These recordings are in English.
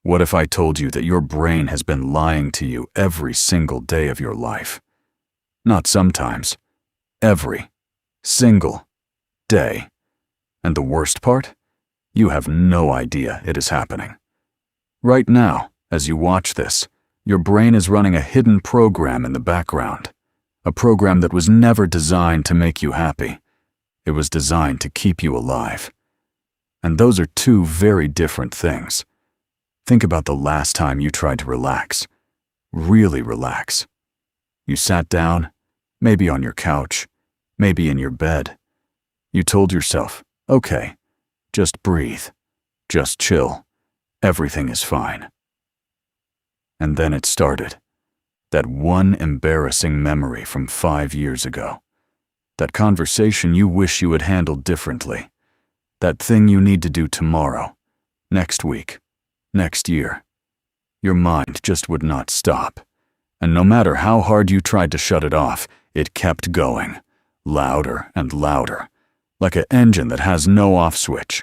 What if I told you that your brain has been lying to you every single day of your life? Not sometimes. Every single day. And the worst part? You have no idea it is happening. Right now, as you watch this, your brain is running a hidden program in the background. A program that was never designed to make you happy. It was designed to keep you alive. And those are two very different things. Think about the last time you tried to relax. Really relax. You sat down, maybe on your couch, maybe in your bed. You told yourself, okay, just breathe, just chill, everything is fine. And then it started. That one embarrassing memory from 5 years ago. That conversation you wish you had handled differently. That thing you need to do tomorrow, next week, next year. Your mind just would not stop. And no matter how hard you tried to shut it off, it kept going, louder and louder, like an engine that has no off switch.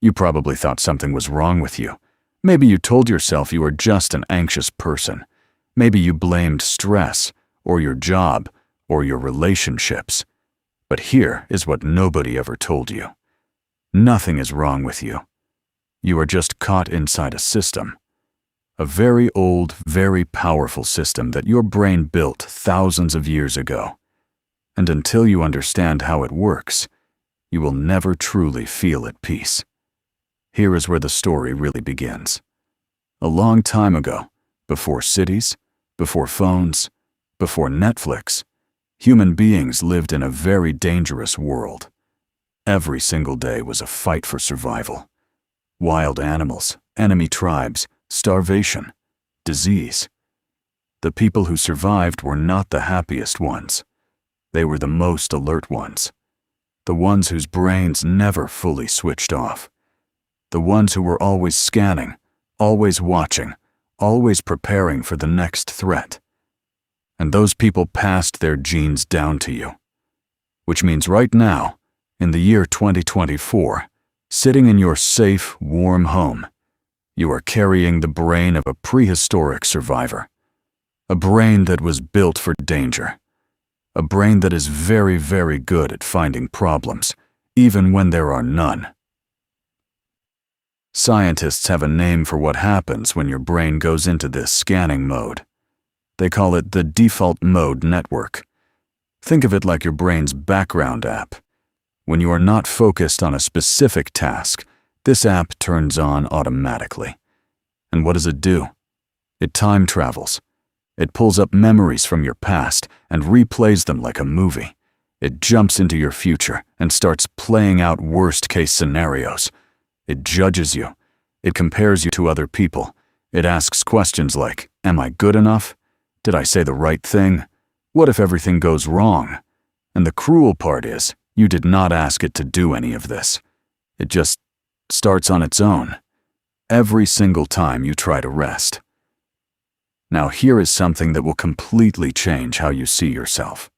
You probably thought something was wrong with you. Maybe you told yourself you were just an anxious person. Maybe you blamed stress, or your job, or your relationships. But here is what nobody ever told you. Nothing is wrong with you. You are just caught inside a system. A very old, very powerful system that your brain built thousands of years ago. And until you understand how it works, you will never truly feel at peace. Here is where the story really begins. A long time ago, before cities, before phones, before Netflix, human beings lived in a very dangerous world. Every single day was a fight for survival. Wild animals, enemy tribes, starvation, disease. The people who survived were not the happiest ones. They were the most alert ones. The ones whose brains never fully switched off. The ones who were always scanning, always watching, always preparing for the next threat. And those people passed their genes down to you. Which means right now, in the year 2024, sitting in your safe, warm home, you are carrying the brain of a prehistoric survivor. A brain that was built for danger. A brain that is very, very good at finding problems, even when there are none. Scientists have a name for what happens when your brain goes into this scanning mode. They call it the default mode network. Think of it like your brain's background app. When you are not focused on a specific task, this app turns on automatically. And what does it do? It time travels. It pulls up memories from your past and replays them like a movie. It jumps into your future and starts playing out worst-case scenarios. It judges you. It compares you to other people. It asks questions like, am I good enough? Did I say the right thing? What if everything goes wrong? And the cruel part is, you did not ask it to do any of this. It just starts on its own. Every single time you try to rest. Now here is something that will completely change how you see yourself.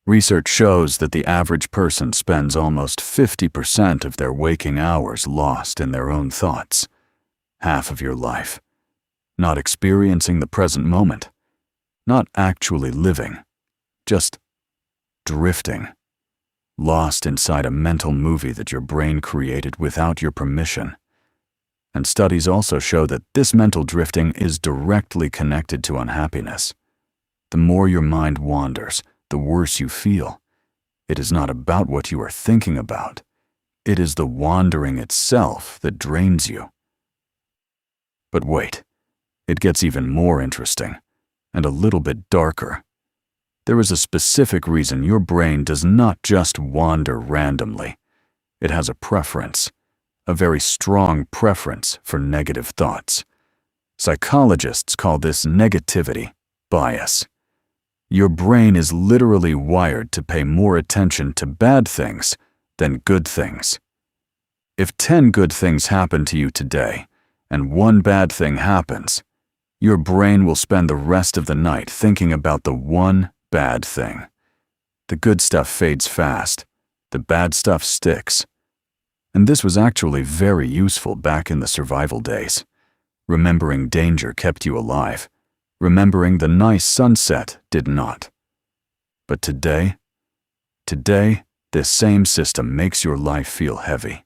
Research shows that the average person spends almost 50% of their waking hours lost in their own thoughts. Half of your life. Not experiencing the present moment. Not actually living. Just drifting. Lost inside a mental movie that your brain created without your permission. And studies also show that this mental drifting is directly connected to unhappiness. The more your mind wanders, the worse you feel. It is not about what you are thinking about. It is the wandering itself that drains you. But wait, it gets even more interesting, and a little bit darker. There is a specific reason your brain does not just wander randomly. It has a preference, a very strong preference for negative thoughts. Psychologists call this negativity bias. Your brain is literally wired to pay more attention to bad things than good things. If 10 good things happen to you today, and one bad thing happens, your brain will spend the rest of the night thinking about the one bad thing. The good stuff fades fast. The bad stuff sticks. And this was actually very useful back in the survival days. Remembering danger kept you alive. Remembering the nice sunset did not. But today, this same system makes your life feel heavy.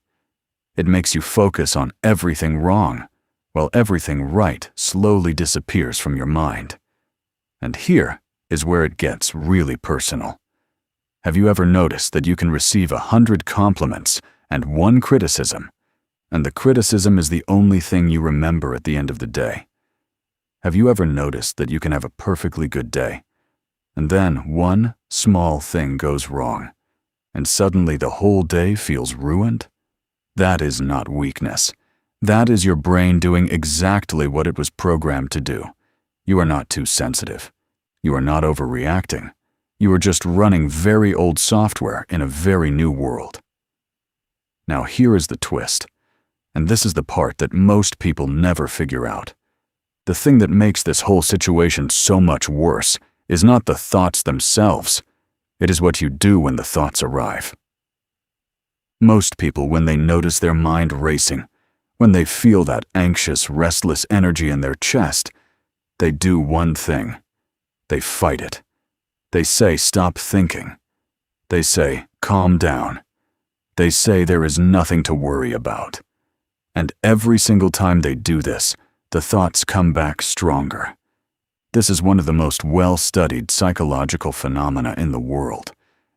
It makes you focus on everything wrong, while everything right slowly disappears from your mind. And here is where it gets really personal. Have you ever noticed that you can receive 100 compliments and 1 criticism, and the criticism is the only thing you remember at the end of the day? Have you ever noticed that you can have a perfectly good day, and then one small thing goes wrong, and suddenly the whole day feels ruined? That is not weakness. That is your brain doing exactly what it was programmed to do. You are not too sensitive. You are not overreacting. You are just running very old software in a very new world. Now here is the twist, and this is the part that most people never figure out. The thing that makes this whole situation so much worse is not the thoughts themselves. It is what you do when the thoughts arrive. Most people, when they notice their mind racing, when they feel that anxious, restless energy in their chest, they do one thing. They fight it. They say, stop thinking. They say, calm down. They say there is nothing to worry about. And every single time they do this, the thoughts come back stronger. This is one of the most well-studied psychological phenomena in the world.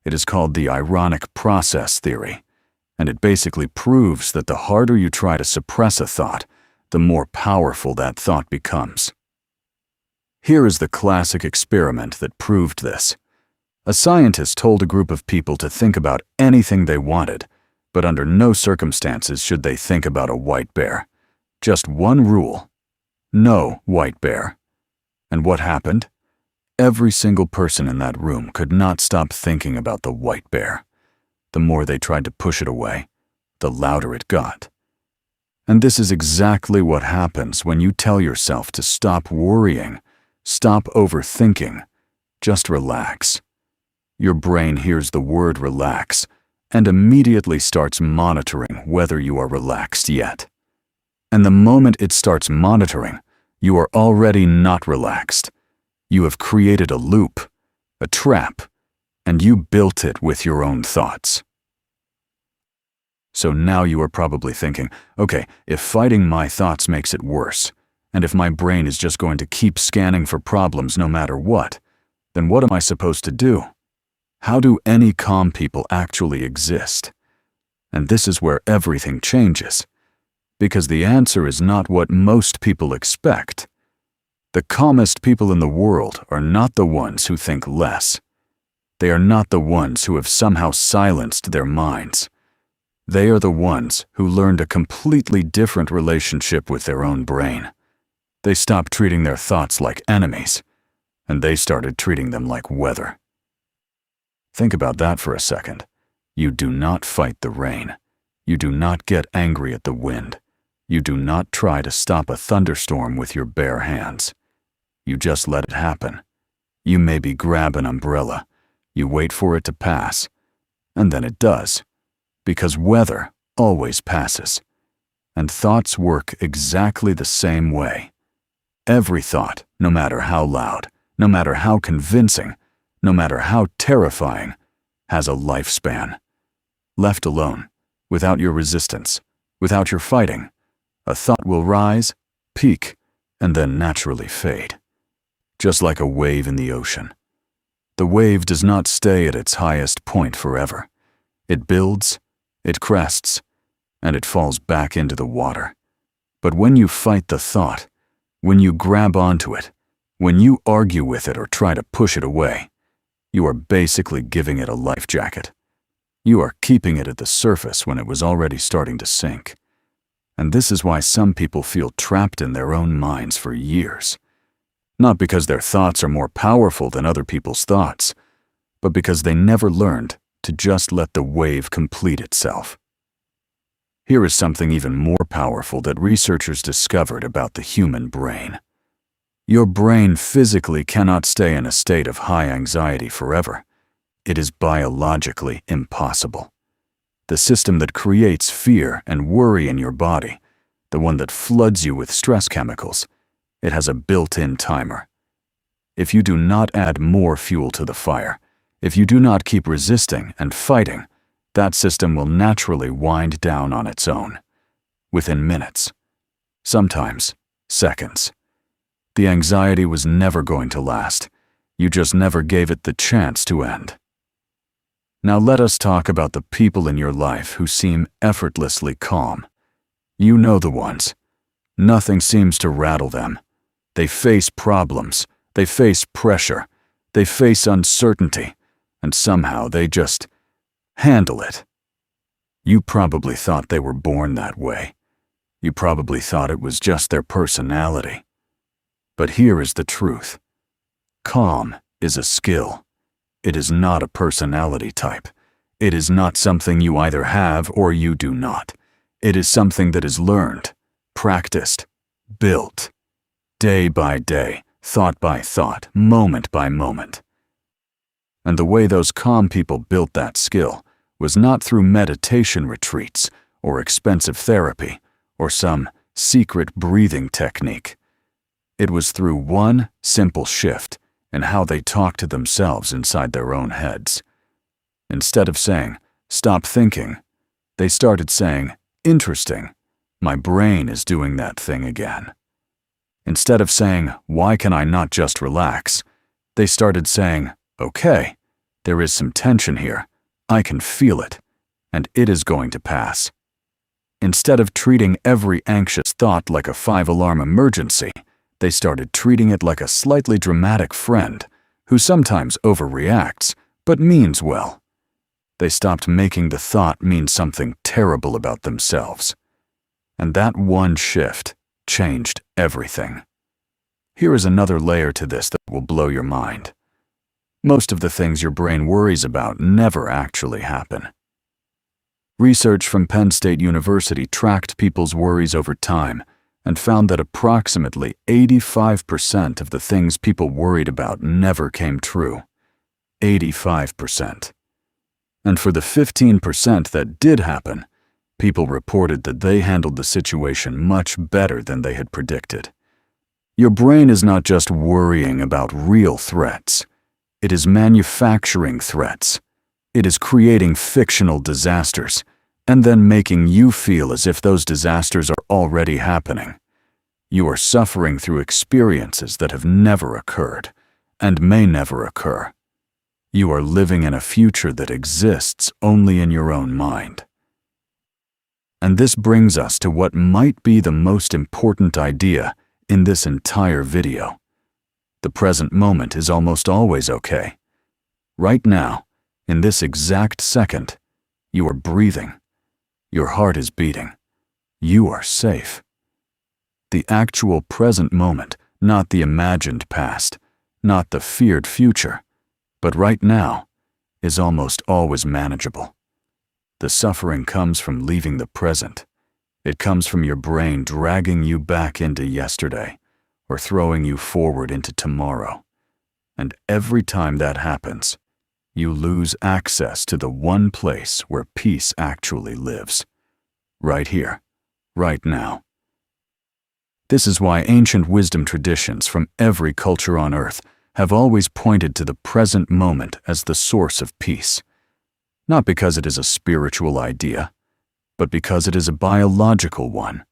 It is called the ironic process theory, and it basically proves that the harder you try to suppress a thought, the more powerful that thought becomes. Here is the classic experiment that proved this. A scientist told a group of people to think about anything they wanted, but under no circumstances should they think about a white bear. Just one rule: no white bear. And what happened? Every single person in that room could not stop thinking about the white bear. The more they tried to push it away, the louder it got. And this is exactly what happens when you tell yourself to stop worrying, stop overthinking, just relax. Your brain hears the word relax and immediately starts monitoring whether you are relaxed yet. And the moment it starts monitoring, you are already not relaxed. You have created a loop, a trap, and you built it with your own thoughts. So now you are probably thinking, okay, if fighting my thoughts makes it worse, and if my brain is just going to keep scanning for problems no matter what, then what am I supposed to do? How do any calm people actually exist? And this is where everything changes, because the answer is not what most people expect. The calmest people in the world are not the ones who think less. They are not the ones who have somehow silenced their minds. They are the ones who learned a completely different relationship with their own brain. They stopped treating their thoughts like enemies, and they started treating them like weather. Think about that for a second. You do not fight the rain. You do not get angry at the wind. You do not try to stop a thunderstorm with your bare hands. You just let it happen. You maybe grab an umbrella. You wait for it to pass, and then it does. Because weather always passes, and thoughts work exactly the same way. Every thought, no matter how loud, no matter how convincing, no matter how terrifying, has a lifespan. Left alone, without your resistance, without your fighting, a thought will rise, peak, and then naturally fade. Just like a wave in the ocean. The wave does not stay at its highest point forever. It builds, it crests, and it falls back into the water. But when you fight the thought, when you grab onto it, when you argue with it or try to push it away, you are basically giving it a life jacket. You are keeping it at the surface when it was already starting to sink. And this is why some people feel trapped in their own minds for years. Not because their thoughts are more powerful than other people's thoughts, but because they never learned to just let the wave complete itself. Here is something even more powerful that researchers discovered about the human brain. Your brain physically cannot stay in a state of high anxiety forever. It is biologically impossible. The system that creates fear and worry in your body, the one that floods you with stress chemicals, it has a built-in timer. If you do not add more fuel to the fire, if you do not keep resisting and fighting, that system will naturally wind down on its own, within minutes, sometimes seconds. The anxiety was never going to last. You just never gave it the chance to end. Now let us talk about the people in your life who seem effortlessly calm. You know the ones. Nothing seems to rattle them. They face problems, they face pressure, they face uncertainty, and somehow they just handle it. You probably thought they were born that way. You probably thought it was just their personality. But here is the truth. Calm is a skill. It is not a personality type. It is not something you either have or you do not. It is something that is learned, practiced, built, day by day, thought by thought, moment by moment. And the way those calm people built that skill was not through meditation retreats or expensive therapy or some secret breathing technique. It was through one simple shift in how they talk to themselves inside their own heads. Instead of saying, "Stop thinking," they started saying, "Interesting, my brain is doing that thing again." Instead of saying, "Why can I not just relax?" they started saying, "Okay, there is some tension here. I can feel it, and it is going to pass." Instead of treating every anxious thought like a 5-alarm emergency, they started treating it like a slightly dramatic friend who sometimes overreacts but means well. They stopped making the thought mean something terrible about themselves. And that one shift changed everything. Here is another layer to this that will blow your mind. Most of the things your brain worries about never actually happen. Research from Penn State University tracked people's worries over time and found that approximately 85% of the things people worried about never came true. 85%. And for the 15% that did happen, people reported that they handled the situation much better than they had predicted. Your brain is not just worrying about real threats. It is manufacturing threats. It is creating fictional disasters and then making you feel as if those disasters are already happening. You are suffering through experiences that have never occurred and may never occur. You are living in a future that exists only in your own mind. And this brings us to what might be the most important idea in this entire video. The present moment is almost always okay. Right now, in this exact second, you are breathing. Your heart is beating. You are safe. The actual present moment, not the imagined past, not the feared future, but right now, is almost always manageable. The suffering comes from leaving the present. It comes from your brain dragging you back into yesterday or throwing you forward into tomorrow. And every time that happens, you lose access to the one place where peace actually lives. Right here, right now. This is why ancient wisdom traditions from every culture on earth have always pointed to the present moment as the source of peace. Not because it is a spiritual idea, but because it is a biological one.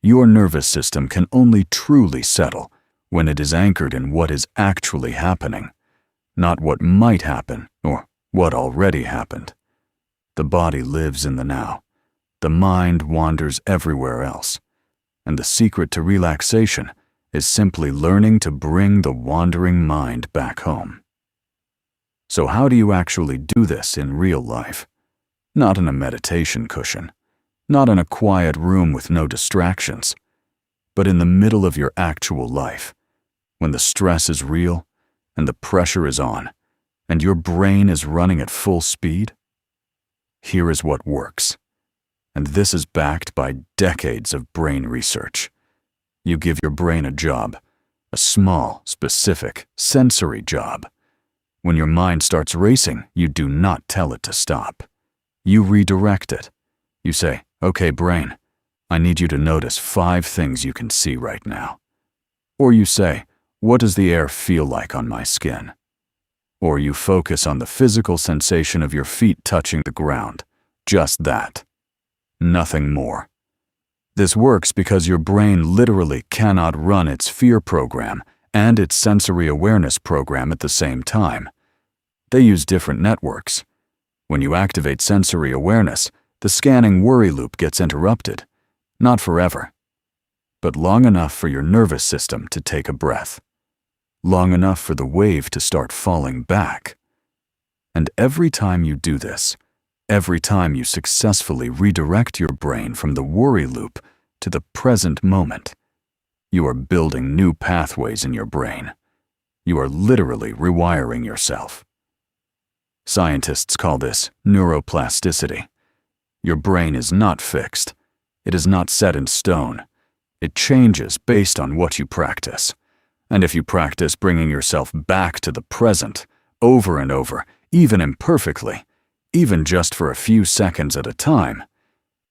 Your nervous system can only truly settle when it is anchored in what is actually happening, not what might happen or what already happened. The body lives in the now. The mind wanders everywhere else. And the secret to relaxation is simply learning to bring the wandering mind back home. So how do you actually do this in real life? Not in a meditation cushion, not in a quiet room with no distractions, but in the middle of your actual life, when the stress is real and the pressure is on, and your brain is running at full speed? Here is what works. And this is backed by decades of brain research. You give your brain a job, a small, specific, sensory job. When your mind starts racing, you do not tell it to stop. You redirect it. You say, "Okay, brain, I need you to notice 5 things you can see right now. Or you say, what does the air feel like on my skin? Or you focus on the physical sensation of your feet touching the ground. Just that. Nothing more. This works because your brain literally cannot run its fear program and its sensory awareness program at the same time. They use different networks. When you activate sensory awareness, the scanning worry loop gets interrupted. Not forever, but long enough for your nervous system to take a breath. Long enough for the wave to start falling back. And every time you do this, every time you successfully redirect your brain from the worry loop to the present moment, you are building new pathways in your brain. You are literally rewiring yourself. Scientists call this neuroplasticity. Your brain is not fixed. It is not set in stone. It changes based on what you practice. And if you practice bringing yourself back to the present, over and over, even imperfectly, even just for a few seconds at a time,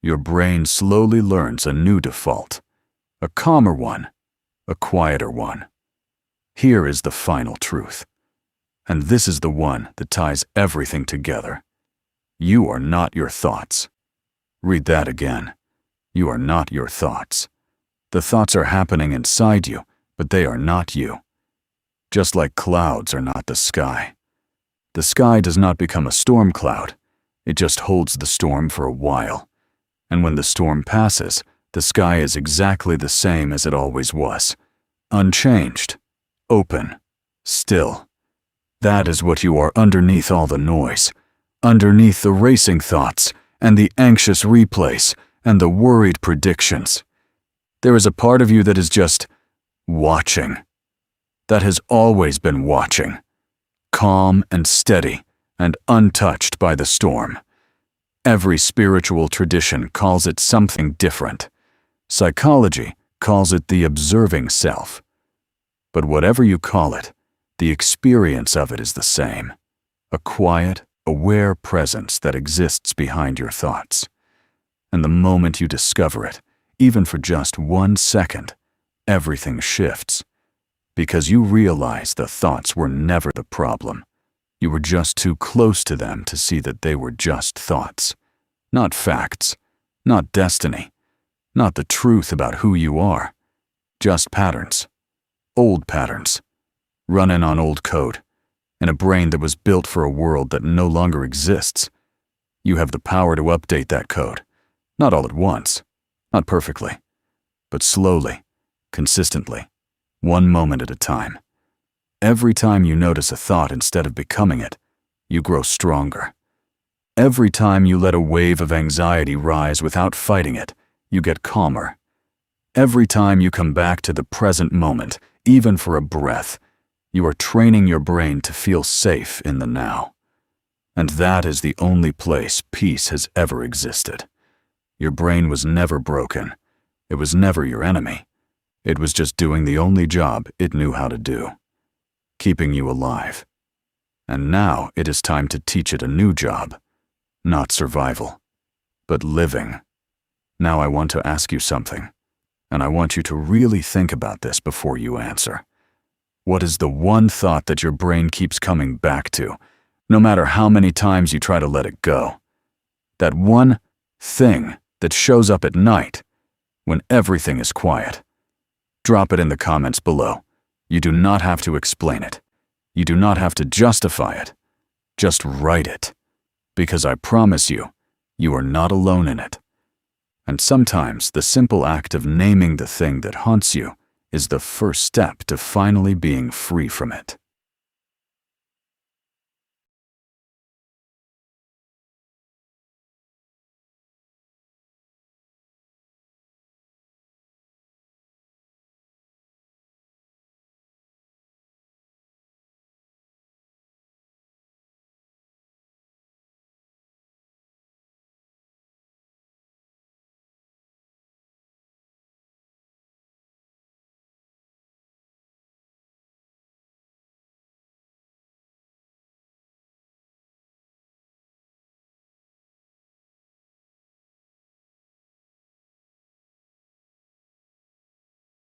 your brain slowly learns a new default, a calmer one, a quieter one. Here is the final truth. And this is the one that ties everything together. You are not your thoughts. Read that again. You are not your thoughts. The thoughts are happening inside you, but they are not you. Just like clouds are not the sky. The sky does not become a storm cloud. It just holds the storm for a while. And when the storm passes, the sky is exactly the same as it always was. Unchanged, open, still. That is what you are underneath all the noise, underneath the racing thoughts and the anxious replays and the worried predictions. There is a part of you that is just watching. That has always been watching. Calm and steady and untouched by the storm. Every spiritual tradition calls it something different. Psychology calls it the observing self. But whatever you call it, the experience of it is the same. A quiet, aware presence that exists behind your thoughts. And the moment you discover it, even for just 1 second, everything shifts. Because you realize the thoughts were never the problem. You were just too close to them to see that they were just thoughts. Not facts, not destiny, not the truth about who you are. Just patterns. Old patterns. Running on old code. In a brain that was built for a world that no longer exists. You have the power to update that code. Not all at once. Not perfectly. But slowly, consistently. 1 moment at a time. Every time you notice a thought instead of becoming it, you grow stronger. Every time you let a wave of anxiety rise without fighting it, you get calmer. Every time you come back to the present moment, even for a breath, you are training your brain to feel safe in the now. And that is the only place peace has ever existed. Your brain was never broken. It was never your enemy. It was just doing the only job it knew how to do. Keeping you alive. And now it is time to teach it a new job. Not survival, but living. Now I want to ask you something, and I want you to really think about this before you answer. What is the one thought that your brain keeps coming back to, no matter how many times you try to let it go? That one thing that shows up at night when everything is quiet. Drop it in the comments below. You do not have to explain it. You do not have to justify it. Just write it. Because I promise you, you are not alone in it. And sometimes the simple act of naming the thing that haunts you is the first step to finally being free from it.